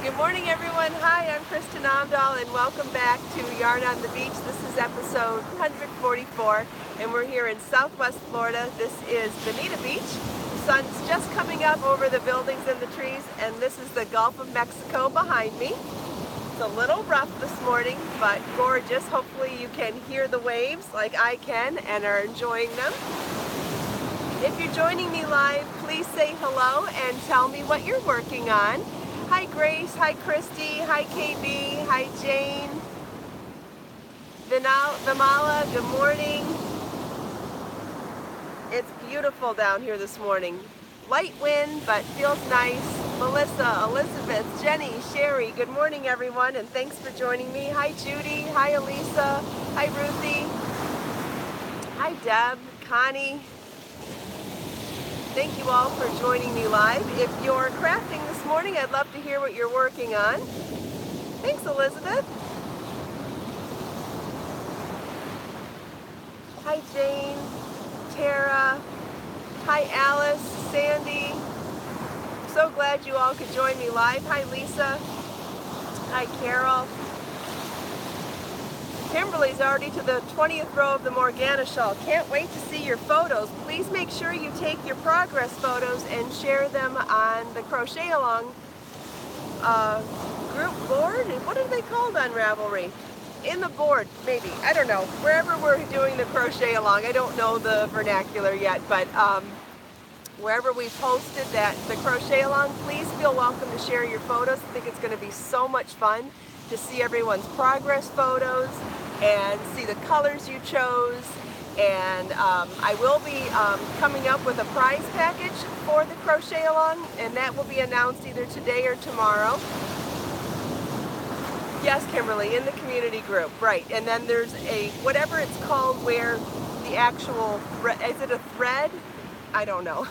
Good morning, everyone. Hi, I'm Kristin Omdahl, and welcome back to Yarn on the Beach. This is episode 144, and we're here in Southwest Florida. This is Bonita Beach. The sun's just coming up over the buildings and the trees, and this is the Gulf of Mexico behind me. It's a little rough this morning, but gorgeous. Hopefully you can hear the waves like I can and are enjoying them. If you're joining me live, please say hello and tell me what you're working on. Hi Grace, hi Christy, hi KB, hi Jane, Vimala, good morning. It's beautiful down here this morning. Light wind, but feels nice. Melissa, Elizabeth, Jenny, Sherry, good morning everyone, and thanks for joining me. Hi Judy, hi Elisa, hi Ruthie, hi Deb, Connie. Thank you all for joining me live. If you're crafting this morning, I'd love to hear what you're working on. Thanks, Elizabeth. Hi, Jane, Tara. Hi, Alice, Sandy. So glad you all could join me live. Hi, Lisa. Hi, Carol. Kimberly's already to the 20th row of the Morgana shawl. Can't wait to see your photos. Please make sure you take your progress photos and share them on the Crochet Along group board. What are they called on Ravelry? In the board, maybe. I don't know. Wherever we're doing the Crochet Along. I don't know the vernacular yet, but wherever we posted the Crochet Along, please feel welcome to share your photos. I think it's going to be so much fun to see everyone's progress photos and see the colors you chose. And I will be coming up with a prize package for the Crochet Along, and that will be announced either today or tomorrow. Yes, Kimberly, in the community group, right. And then there's a, whatever it's called, where the actual, is it a thread? I don't know.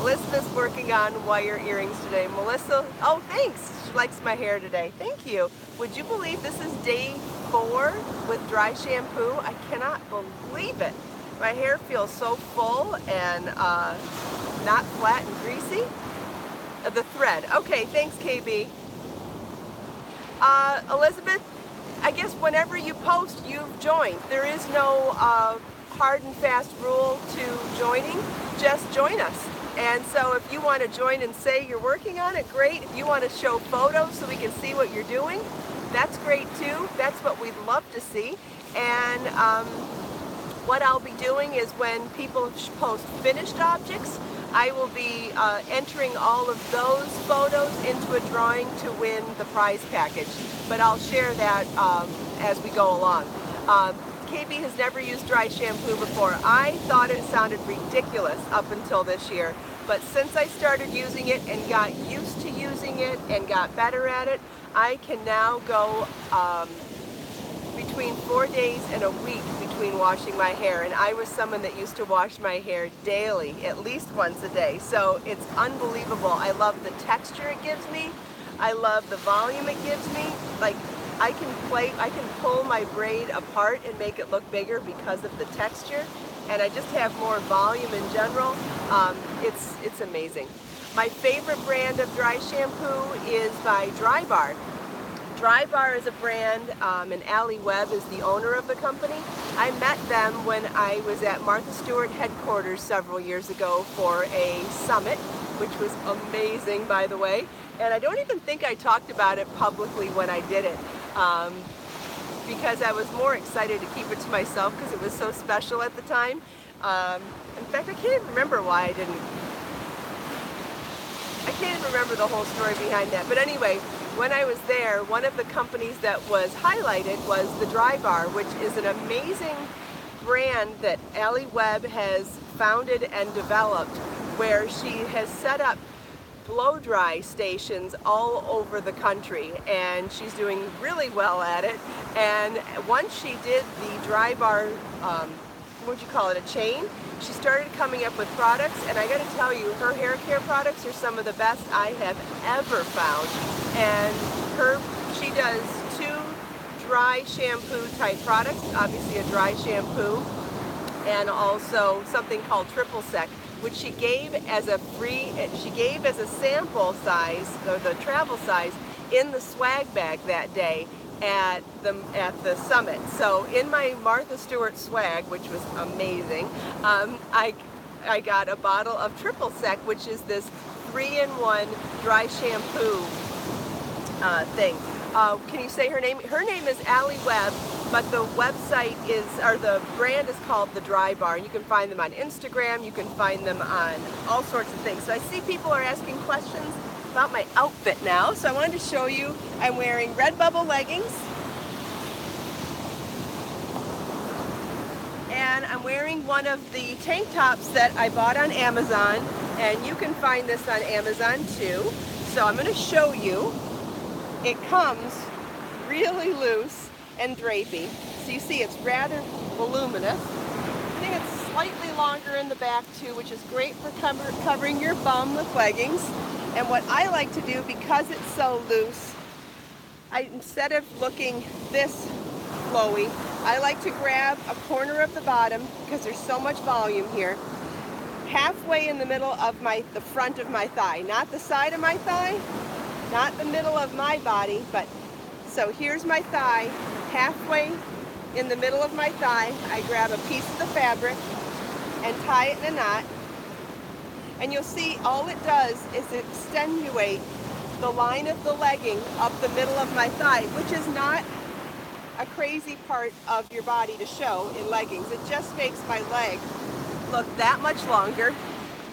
Elizabeth's working on wire earrings today. Melissa, oh thanks, she likes my hair today. Thank you. Would you believe this is day 4 with dry shampoo? I cannot believe it. My hair feels so full and not flat and greasy. The thread. Okay, thanks KB. Elizabeth, I guess whenever you post, you've joined. There is no hard and fast rule to joining. Just join us. And so if you want to join and say you're working on it, great. If you want to show photos so we can see what you're doing, that's great too. That's what we'd love to see. And what I'll be doing is when people post finished objects, I will be entering all of those photos into a drawing to win the prize package. But I'll share that as we go along. KB has never used dry shampoo before. I thought it sounded ridiculous up until this year, but since I started using it and got used to using it and got better at it, I can now go between 4 days and a week between washing my hair, and I was someone that used to wash my hair daily, at least once a day, so it's unbelievable. I love the texture it gives me. I love the volume it gives me. Like, I can pull my braid apart and make it look bigger because of the texture, and I just have more volume in general. It's amazing. My favorite brand of dry shampoo is by Drybar. Drybar is a brand, and Allie Webb is the owner of the company. I met them when I was at Martha Stewart headquarters several years ago for a summit, which was amazing, by the way. And I don't even think I talked about it publicly when I did it, because I was more excited to keep it to myself because it was so special at the time. In fact, I can't even remember why I didn't. I can't even remember the whole story behind that. But anyway, when I was there, one of the companies that was highlighted was the Drybar, which is an amazing brand that Allie Webb has founded and developed, where she has set up blow dry stations all over the country, and she's doing really well at it. And once she did the Drybar, what would you call it, a chain, she started coming up with products, and I got to tell you, her hair care products are some of the best I have ever found. And she does 2 dry shampoo type products, obviously a dry shampoo, and also something called Triple Sec, which she gave as a sample size, or the travel size, in the swag bag that day at the summit. So in my Martha Stewart swag, which was amazing, I got a bottle of Triple Sec, which is this 3-in-1 dry shampoo thing. Can you say her name? Her name is Allie Webb, but the website is, or the brand is called The Dry Bar. You can find them on Instagram, you can find them on all sorts of things. So I see people are asking questions about my outfit now, so I wanted to show you. I'm wearing Redbubble leggings, and I'm wearing one of the tank tops that I bought on Amazon, and you can find this on Amazon too. So I'm going to show you. It comes really loose and drapey, so you see it's rather voluminous. I think it's slightly longer in the back too, which is great for covering your bum with leggings. And what I like to do, because it's so loose, instead of looking this flowy, I like to grab a corner of the bottom, because there's so much volume here, halfway in the middle of the front of my thigh, not the side of my thigh, not the middle of my body, but so here's my thigh, halfway in the middle of my thigh, I grab a piece of the fabric and tie it in a knot. And you'll see all it does is extenuate the line of the legging up the middle of my thigh, which is not a crazy part of your body to show in leggings. It just makes my leg look that much longer.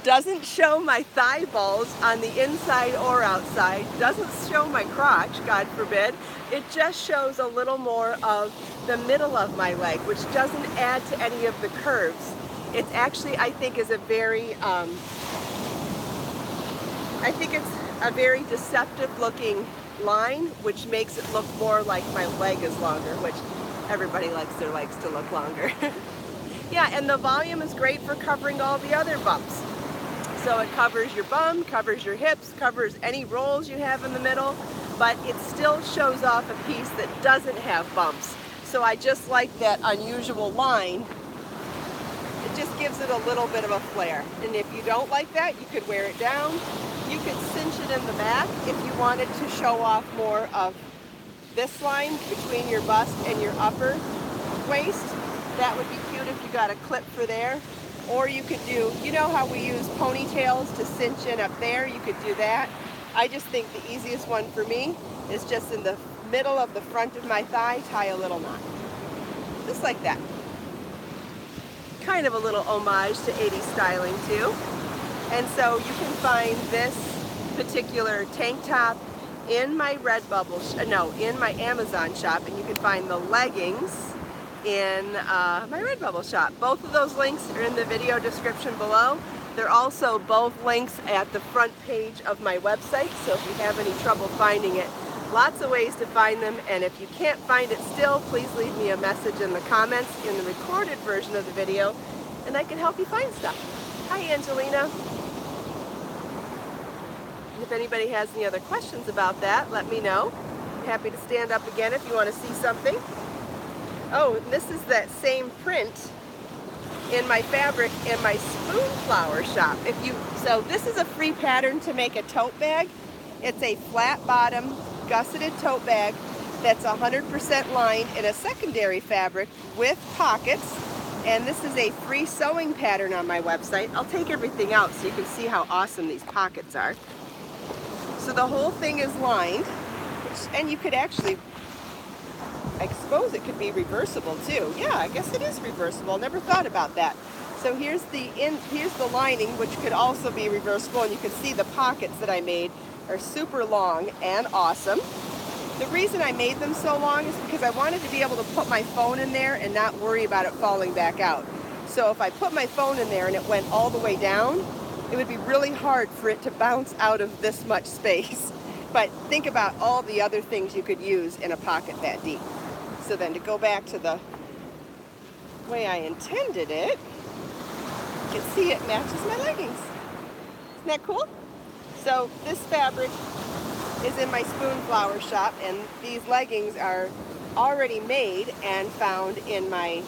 Doesn't show my thigh balls on the inside or outside. Doesn't show my crotch, God forbid. It just shows a little more of the middle of my leg, which doesn't add to any of the curves. It's actually, I think, is a very I think it's a very deceptive looking line, which makes it look more like my leg is longer, which everybody likes their legs to look longer. Yeah, and the volume is great for covering all the other bumps. So it covers your bum, covers your hips, covers any rolls you have in the middle, but it still shows off a piece that doesn't have bumps. So I just like that unusual line. It just gives it a little bit of a flare. And if you don't like that, you could wear it down. You could cinch it in the back if you wanted to show off more of this line between your bust and your upper waist. That would be cute if you got a clip for there. Or you could do, you know how we use ponytails to cinch in up there? You could do that. I just think the easiest one for me is just in the middle of the front of my thigh, tie a little knot. Just like that. Kind of a little homage to 80s styling too. And so you can find this particular tank top in my Redbubble, in my Amazon shop, and you can find the leggings in my Redbubble shop. Both of those links are in the video description below. They're also both links at the front page of my website, so if you have any trouble finding it, lots of ways to find them, and if you can't find it still, please leave me a message in the comments in the recorded version of the video, and I can help you find stuff. Hi, Angelina. If anybody has any other questions about that, let me know. I'm happy to stand up again if you want to see something. Oh, this is that same print in my fabric in my spoon flower shop. So this is a free pattern to make a tote bag. It's a flat bottom gusseted tote bag that's 100% lined in a secondary fabric with pockets. And this is a free sewing pattern on my website. I'll take everything out so you can see how awesome these pockets are. So the whole thing is lined, and you could actually, I suppose it could be reversible too. Yeah, I guess it is reversible. Never thought about that. So here's the lining, which could also be reversible, and you can see the pockets that I made are super long and awesome. The reason I made them so long is because I wanted to be able to put my phone in there and not worry about it falling back out. So if I put my phone in there and it went all the way down, it would be really hard for it to bounce out of this much space. But think about all the other things you could use in a pocket that deep. So then to go back to the way I intended it, you can see it matches my leggings. Isn't that cool? So this fabric is in my spoon flower shop, and these leggings are already made and found in my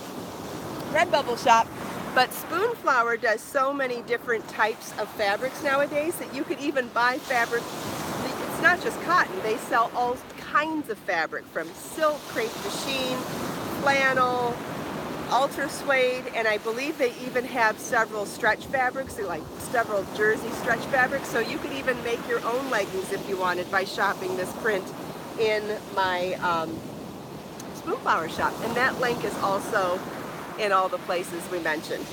Redbubble shop. But Spoonflower does so many different types of fabrics nowadays that you could even buy fabric. It's not just cotton. They sell all kinds of fabric, from silk, crepe de chine, flannel, ultra suede, and I believe they even have several stretch fabrics, like several jersey stretch fabrics. So you could even make your own leggings if you wanted by shopping this print in my Spoonflower shop. And that link is also in all the places we mentioned.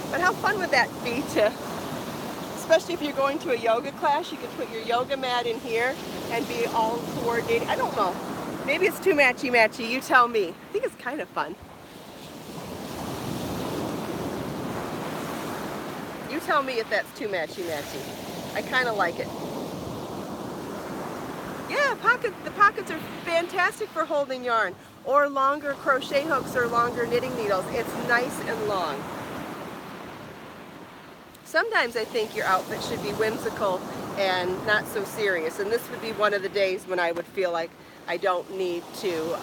But how fun would that be to, especially if you're going to a yoga class, you could put your yoga mat in here and be all coordinated. I don't know. Maybe it's too matchy-matchy. You tell me. I think it's kind of fun. You tell me if that's too matchy-matchy. I kind of like it. Yeah, the pockets are fantastic for holding yarn, or longer crochet hooks or longer knitting needles. It's nice and long. Sometimes I think your outfit should be whimsical and not so serious, and this would be one of the days when I would feel like I don't need to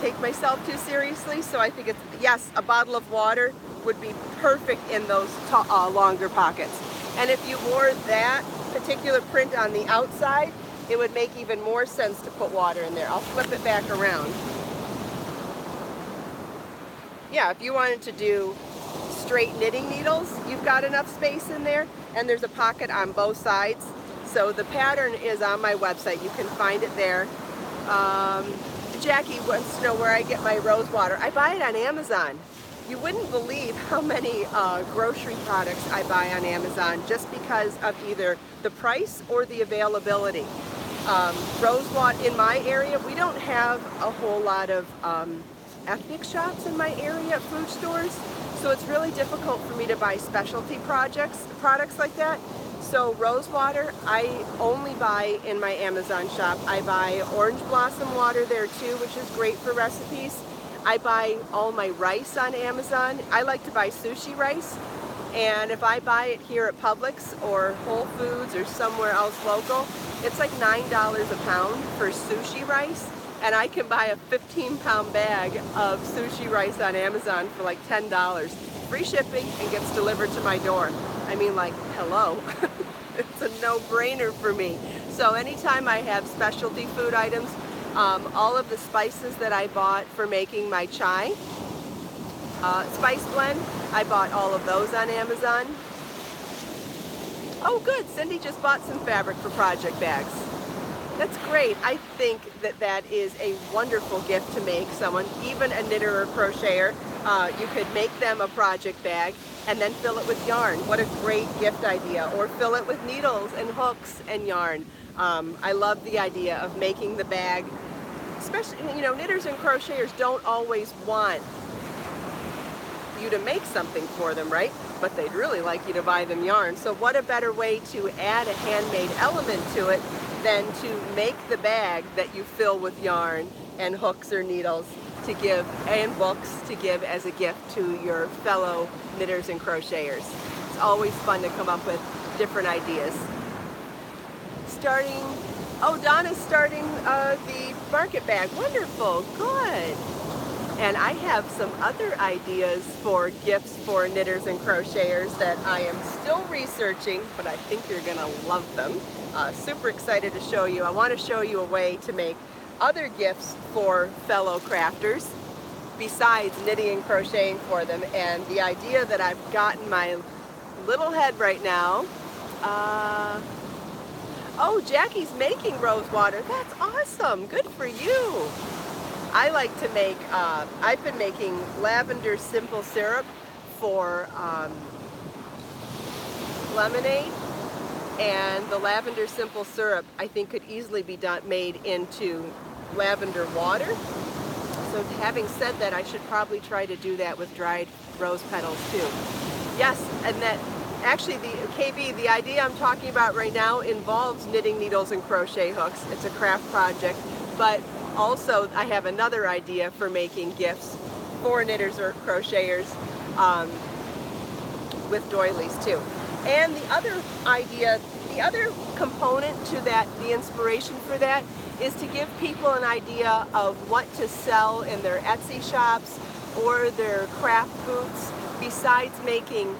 take myself too seriously. So I think it's, yes, a bottle of water would be perfect in those longer pockets. And if you wore that particular print on the outside, it would make even more sense to put water in there. I'll flip it back around. Yeah, if you wanted to do straight knitting needles, you've got enough space in there, and there's a pocket on both sides. So the pattern is on my website. You can find it there. Jackie wants to know where I get my rose water. I buy it on Amazon. You wouldn't believe how many grocery products I buy on Amazon just because of either the price or the availability. Rose water in my area, we don't have a whole lot of ethnic shops in my area, food stores, so it's really difficult for me to buy specialty products like that. So rose water, I only buy in my Amazon shop. I buy orange blossom water there too, which is great for recipes. I buy all my rice on Amazon. I like to buy sushi rice, and if I buy it here at Publix or Whole Foods or somewhere else local, it's like $9 a pound for sushi rice, and I can buy a 15-pound bag of sushi rice on Amazon for like $10. Free shipping and gets delivered to my door. I mean, like, hello. It's a no-brainer for me. So anytime I have specialty food items, all of the spices that I bought for making my chai spice blend, I bought all of those on Amazon. Oh good, Cindy just bought some fabric for project bags. That's great. I think that that is a wonderful gift to make someone, even a knitter or crocheter. You could make them a project bag and then fill it with yarn. What a great gift idea. Or fill it with needles and hooks and yarn. I love the idea of making the bag, especially, you know, knitters and crocheters don't always want you to make something for them, right? But they'd really like you to buy them yarn. So what a better way to add a handmade element to it than to make the bag that you fill with yarn and hooks or needles to give, and books to give as a gift to your fellow knitters and crocheters. It's always fun to come up with different ideas. Donna's starting the market bag. Wonderful, good. And I have some other ideas for gifts for knitters and crocheters that I am still researching, but I think you're gonna love them. Super excited to show you. I want to show you a way to make other gifts for fellow crafters besides knitting and crocheting for them. And the idea that I've got in my little head right now, oh, Jackie's making rose water. That's awesome. Good for you. I like to make, I've been making lavender simple syrup for lemonade, and the lavender simple syrup I think could easily be made into lavender water. So having said that, I should probably try to do that with dried rose petals too. Yes, and that actually the idea I'm talking about right now involves knitting needles and crochet hooks. It's a craft project, but also I have another idea for making gifts for knitters or crocheters with doilies too. And the other idea, the other component to that, the inspiration for that, is to give people an idea of what to sell in their Etsy shops or their craft boots, besides making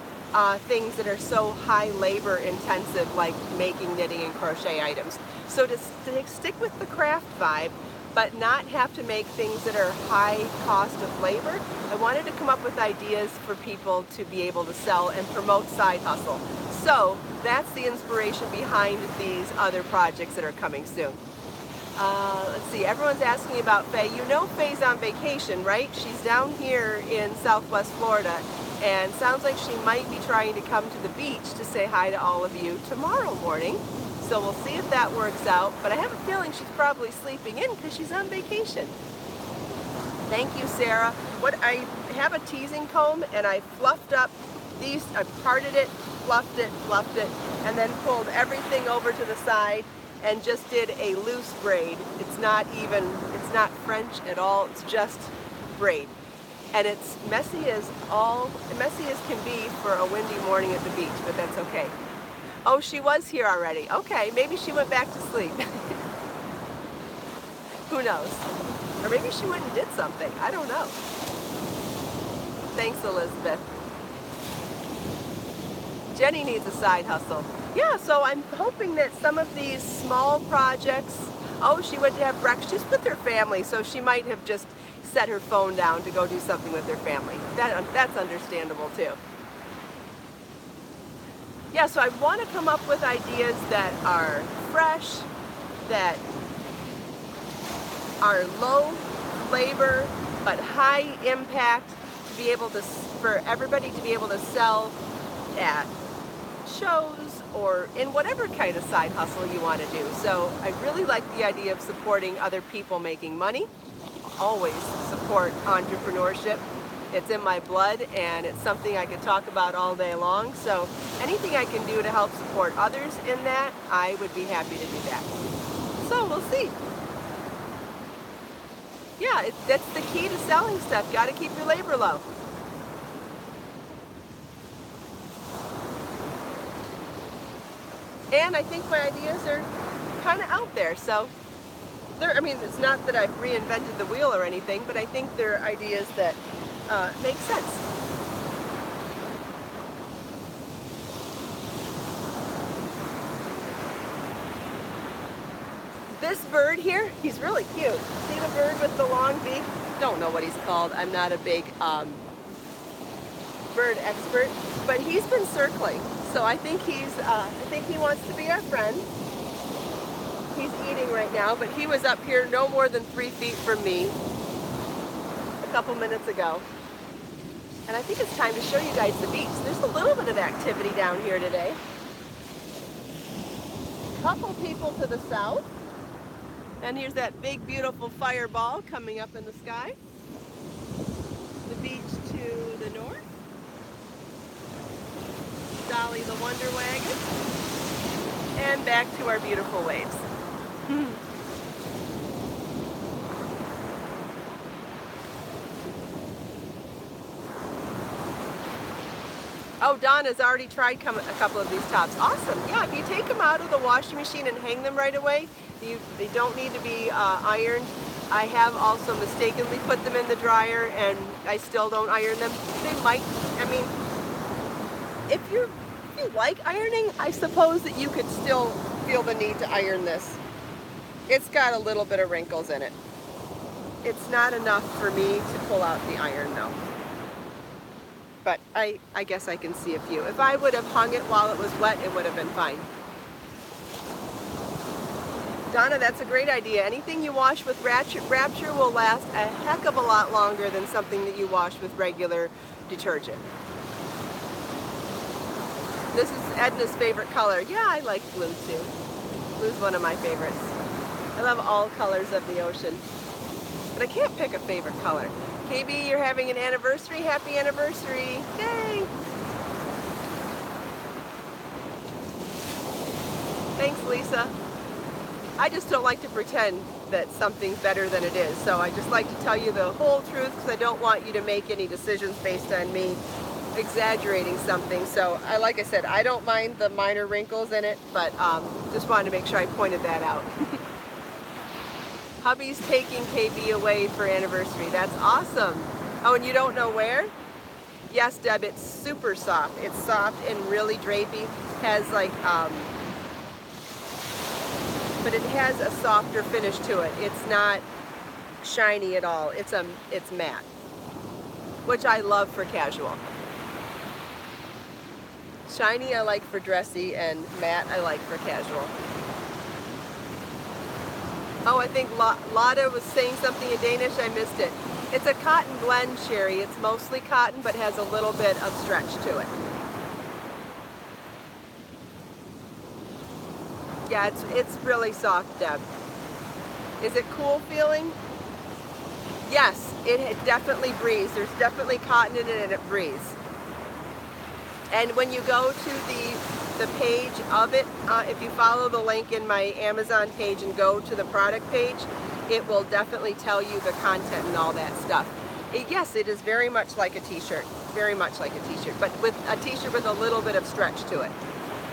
things that are so high labor intensive, like making knitting and crochet items. So to stick with the craft vibe, but not have to make things that are high cost of labor, I wanted to come up with ideas for people to be able to sell and promote side hustle. So that's the inspiration behind these other projects that are coming soon. Let's see, everyone's asking about Faye. You know Faye's on vacation, right? She's down here in Southwest Florida, and sounds like she might be trying to come to the beach to say hi to all of you tomorrow morning. So we'll see if that works out, but I have a feeling she's probably sleeping in because she's on vacation. Thank you, Sarah. I have a teasing comb, and I fluffed up these, I parted it, fluffed it, and then pulled everything over to the side and just did a loose braid. It's not French at all, it's just braid. And it's messy as can be for a windy morning at the beach, but that's okay. Oh, she was here already. Okay, maybe she went back to sleep. Who knows? Or maybe she went and did something. I don't know. Thanks, Elizabeth. Jenny needs a side hustle. Yeah, so I'm hoping that some of these small projects, oh, she went to have breakfast just with her family, so she might have just set her phone down to go do something with her family. That's understandable too. Yeah, so I want to come up with ideas that are fresh, that are low labor but high impact, to be able to, for everybody to be able to sell at shows or in whatever kind of side hustle you want to do. So I really like the idea of supporting other people making money. Always support entrepreneurship. It's in my blood, and it's something I could talk about all day long. So anything I can do to help support others in that, I would be happy to do that. So we'll see. Yeah, that's the key to selling stuff. Got to keep your labor low. And I think my ideas are kind of out there. So I mean, it's not that I've reinvented the wheel or anything, but I think they're ideas that make sense. This bird here, he's really cute. See the bird with the long beak? Don't know what he's called. I'm not a big bird expert, but he's been circling. So I think he wants to be our friend. He's eating right now, but he was up here no more than 3 feet from me a couple minutes ago. And I think it's time to show you guys the beach. There's a little bit of activity down here today. Couple people to the south. And here's that big, beautiful fireball coming up in the sky. The beach to the north. Dolly the Wonder Wagon. And back to our beautiful waves. Oh, Donna's already tried a couple of these tops. Awesome. Yeah, if you take them out of the washing machine and hang them right away, they don't need to be ironed. I have also mistakenly put them in the dryer and I still don't iron them. They might, I mean, if you like ironing, I suppose that you could still feel the need to iron this. It's got a little bit of wrinkles in it. It's not enough for me to pull out the iron though. But I guess I can see a few. If I would have hung it while it was wet, it would have been fine. Donna, that's a great idea. Anything you wash with Wrapture will last a heck of a lot longer than something that you wash with regular detergent. This is Edna's favorite color. Yeah, I like blue too. Blue's one of my favorites. I love all colors of the ocean. But I can't pick a favorite color. KB, you're having an anniversary. Happy anniversary. Yay! Thanks, Lisa. I just don't like to pretend that something's better than it is. So I just like to tell you the whole truth because I don't want you to make any decisions based on me exaggerating something. So like I said, I don't mind the minor wrinkles in it, but just wanted to make sure I pointed that out. Hubby's taking KB away for anniversary. That's awesome. Oh, and you don't know where? Yes, Deb, it's super soft. It's soft and really drapey. Has like, but it has a softer finish to it. It's not shiny at all. It's matte, which I love for casual. Shiny I like for dressy, and matte I like for casual. Oh, I think Lotta was saying something in Danish. I missed it. It's a cotton blend, Sherry. It's mostly cotton, but has a little bit of stretch to it. Yeah, it's really soft, Deb. Is it cool feeling? Yes, it definitely breathes. There's definitely cotton in it, and it breathes. And when you go to the page of it, if you follow the link in my Amazon page and go to the product page, it will definitely tell you the content and all that stuff. Yes, it is very much like a t-shirt, very much like a t-shirt, but with a t-shirt with a little bit of stretch to it.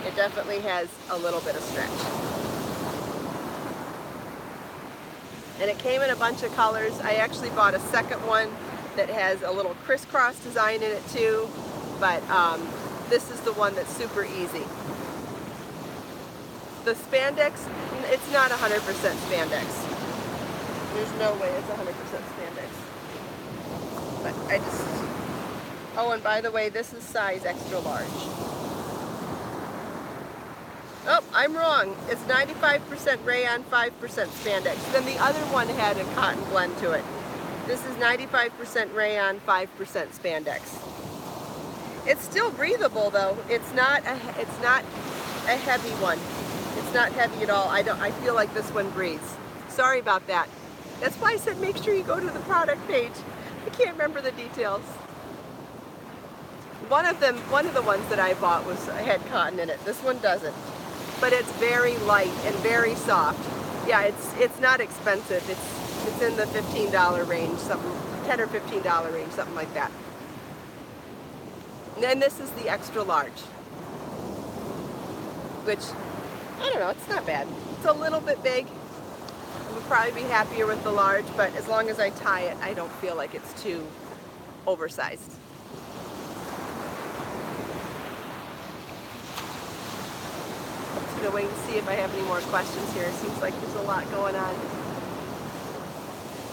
It definitely has a little bit of stretch. And it came in a bunch of colors. I actually bought a second one that has a little crisscross design in it too, but this is the one that's super easy. The spandex, it's not 100% spandex. There's no way it's 100% spandex. But I just, oh, and by the way, this is size extra large. Oh, I'm wrong. It's 95% rayon, 5% spandex. Then the other one had a cotton blend to it. This is 95% rayon, 5% spandex. It's still breathable though. It's not a heavy one. It's not heavy at all. I feel like this one breathes. Sorry about that. That's why I said make sure you go to the product page. I can't remember the details. One of the ones that I bought had cotton in it. This one doesn't. But it's very light and very soft. Yeah, it's not expensive. It's in the $15 range, something $10 or $15 range, something like that. And then this is the extra large, which I don't know. It's not bad. It's a little bit big. I would probably be happier with the large, but as long as I tie it, I don't feel like it's too oversized. I'm gonna wait and see if I have any more questions here. It seems like there's a lot going on.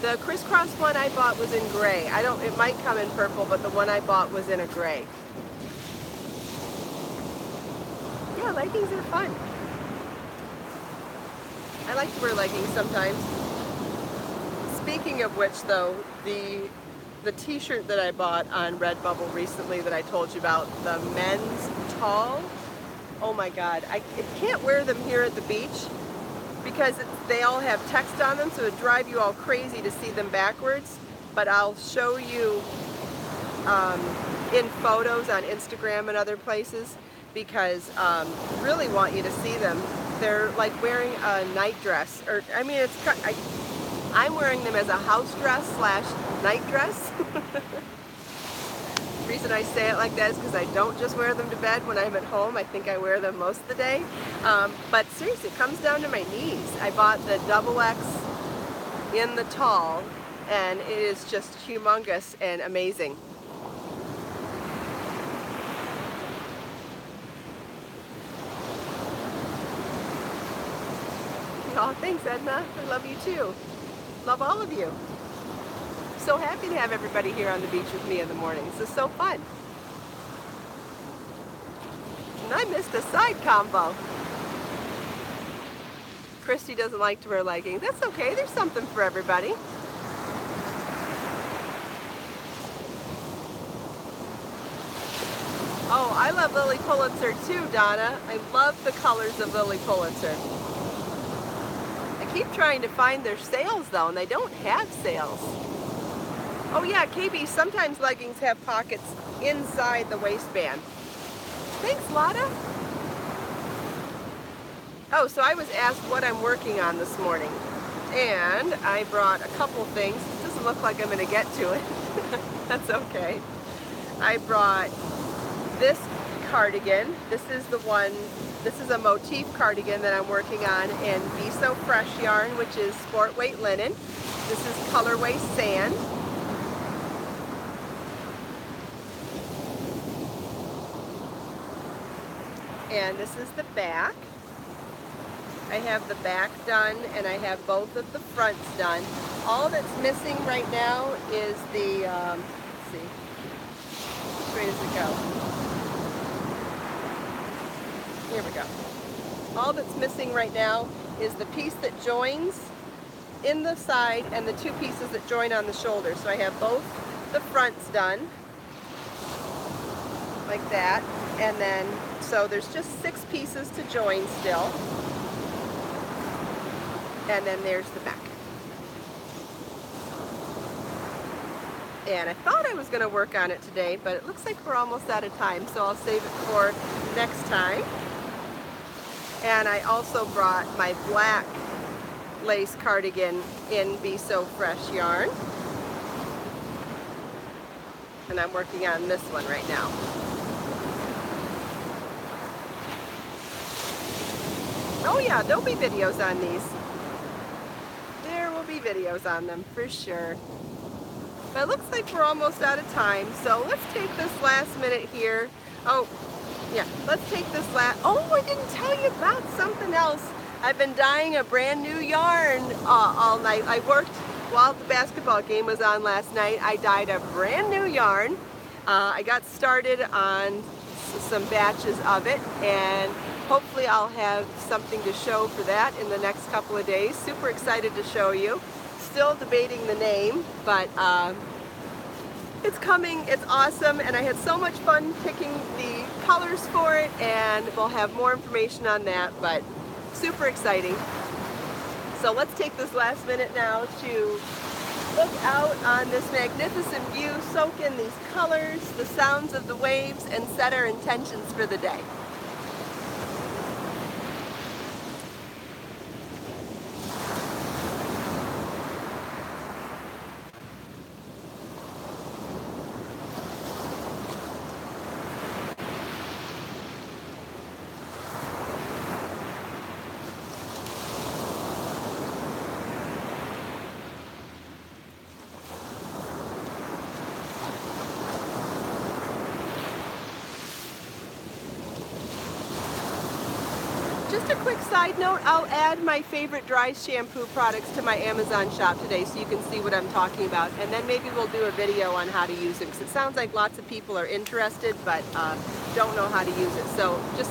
The crisscross one I bought was in gray. It might come in purple, but the one I bought was in a gray. Yeah, leggings are fun. I like to wear leggings sometimes. Speaking of which though, the t-shirt that I bought on Redbubble recently that I told you about, the men's tall, oh my god, I can't wear them here at the beach because they all have text on them, so it would drive you all crazy to see them backwards. But I'll show you in photos on Instagram and other places because I really want you to see them. They're like wearing a night dress, or I mean, I'm wearing them as a house dress / night dress. The reason I say it like that is because I don't just wear them to bed when I'm at home. I think I wear them most of the day. But seriously, it comes down to my knees. I bought the XX in the tall, and it is just humongous and amazing. Oh, thanks, Edna. I love you too. Love all of you. So happy to have everybody here on the beach with me in the morning. This is so fun. And I missed a side combo. Christy doesn't like to wear leggings. That's okay. There's something for everybody. Oh, I love Lily Pulitzer too, Donna. I love the colors of Lily Pulitzer. I keep trying to find their sales though, and they don't have sales. Oh yeah, KB, sometimes leggings have pockets inside the waistband. Thanks, Lotta. Oh, so I was asked what I'm working on this morning, and I brought a couple things. It doesn't look like I'm going to get to it. That's okay. I brought this cardigan. This is a motif cardigan that I'm working on in Be So Fresh yarn, which is sport weight linen. This is colorway sand. And this is the back. I have the back done and I have both of the fronts done. All that's missing right now is the, let's see, which way does it go? Here we go. All that's missing right now is the piece that joins in the side and the two pieces that join on the shoulder. So I have both the fronts done, like that. And then, so there's just 6 pieces to join still. And then there's the back. And I thought I was going to work on it today, but it looks like we're almost out of time, so I'll save it for next time. And I also brought my black lace cardigan in Be So Fresh yarn. And I'm working on this one right now. Oh yeah, there'll be videos on these. There will be videos on them for sure. But it looks like we're almost out of time, so let's take this last minute here. Oh, yeah, let's take this last, oh, I didn't tell you about something else. I've been dyeing a brand new yarn all night. I worked while the basketball game was on last night. I dyed a brand new yarn. I got started on some batches of it, and hopefully I'll have something to show for that in the next couple of days. Super excited to show you. Still debating the name, but it's coming, it's awesome, and I had so much fun picking the colors for it, and we'll have more information on that, but super exciting. So let's take this last minute now to look out on this magnificent view, soak in these colors, the sounds of the waves, and set our intentions for the day. Just a quick side note, I'll add my favorite dry shampoo products to my Amazon shop today so you can see what I'm talking about, and then maybe we'll do a video on how to use it, because it sounds like lots of people are interested but don't know how to use it. So just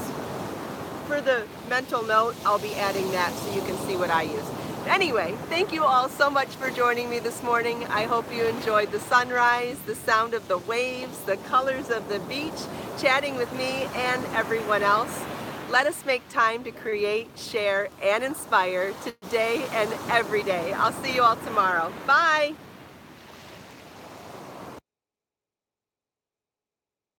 for the mental note, I'll be adding that so you can see what I use. Anyway, thank you all so much for joining me this morning. I hope you enjoyed the sunrise, the sound of the waves, the colors of the beach, chatting with me and everyone else. Let us make time to create, share, and inspire today and every day. I'll see you all tomorrow. Bye!